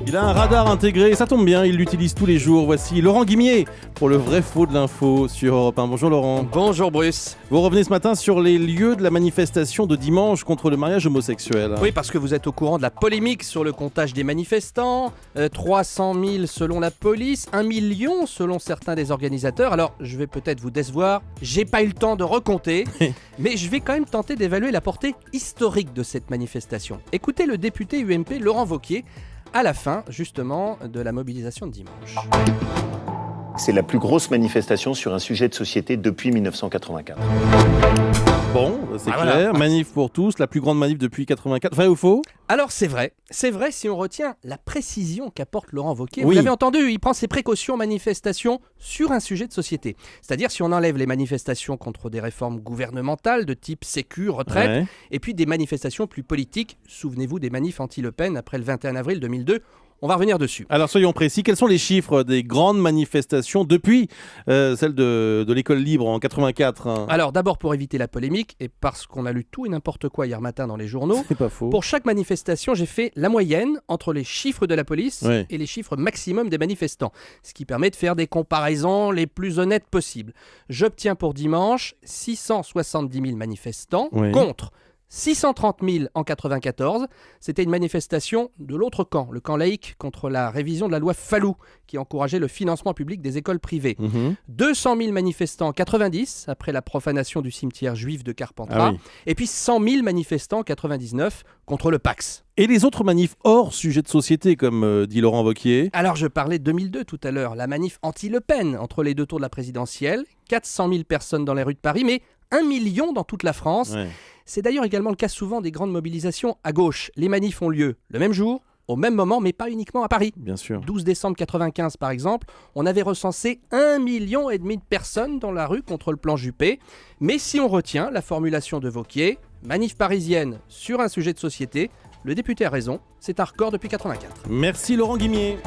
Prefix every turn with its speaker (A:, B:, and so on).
A: Il a un radar intégré, ça tombe bien, il l'utilise tous les jours. Voici Laurent Guimier pour le vrai faux de l'info sur Europe 1. Bonjour Laurent.
B: Bonjour Bruce.
A: Vous revenez ce matin sur les lieux de la manifestation de dimanche contre le mariage homosexuel.
B: Oui, parce que vous êtes au courant de la polémique sur le comptage des manifestants. 300 000 selon la police, 1 million selon certains des organisateurs. Alors, je vais peut-être vous décevoir, j'ai pas eu le temps de recompter, mais je vais quand même tenter d'évaluer la portée historique de cette manifestation. Écoutez le député UMP Laurent Wauquiez à la fin, justement, de la mobilisation de dimanche.
C: C'est la plus grosse manifestation sur un sujet de société depuis 1984.
A: Bon, c'est clair.
B: Voilà.
A: Manif pour tous, la plus grande manif depuis 84. Vrai ou faux?
B: Alors c'est vrai si on retient la précision qu'apporte Laurent Wauquiez.
A: Oui.
B: Vous l'avez entendu, il prend ses précautions en manifestation sur un sujet de société. C'est-à-dire si on enlève les manifestations contre des réformes gouvernementales de type sécu, retraite,
A: Ouais.
B: et puis des manifestations plus politiques, souvenez-vous des manifs anti-Le Pen après le 21 avril 2002, on va revenir dessus.
A: Alors soyons précis, quels sont les chiffres des grandes manifestations depuis celle de l'école libre en 84 hein?
B: Alors d'abord pour éviter la polémique, et parce qu'on a lu tout et n'importe quoi hier matin dans les journaux,
A: C'est pas faux.
B: pour chaque manifestation, j'ai fait la moyenne entre les chiffres de la police
A: Ouais.
B: et les chiffres maximum des manifestants, ce qui permet de faire des comparaisons les plus honnêtes possibles. J'obtiens pour dimanche 670 000 manifestants
A: Oui.
B: contre 630 000 en 94. C'était une manifestation de l'autre camp, le camp laïque, contre la révision de la loi Fallou, qui encourageait le financement public des écoles privées.
A: Mhm.
B: 200 000 manifestants en 90, après la profanation du cimetière juif de Carpentras.
A: Ah oui.
B: Et puis 100 000 manifestants en 99 contre le Pax.
A: Et les autres manifs hors sujet de société, comme dit Laurent Wauquiez?
B: Alors je parlais de 2002 tout à l'heure, la manif anti-Le Pen entre les deux tours de la présidentielle. 400 000 personnes dans les rues de Paris, mais 1 million dans toute la France.
A: Ouais.
B: C'est d'ailleurs également le cas souvent des grandes mobilisations à gauche. Les manifs ont lieu le même jour, au même moment, mais pas uniquement à Paris.
A: Bien sûr.
B: 12 décembre 95 par exemple, on avait recensé 1,5 million de personnes dans la rue contre le plan Juppé. Mais si on retient la formulation de Wauquiez, manif parisienne sur un sujet de société, le député a raison, c'est un record depuis 84.
A: Merci Laurent Guimier.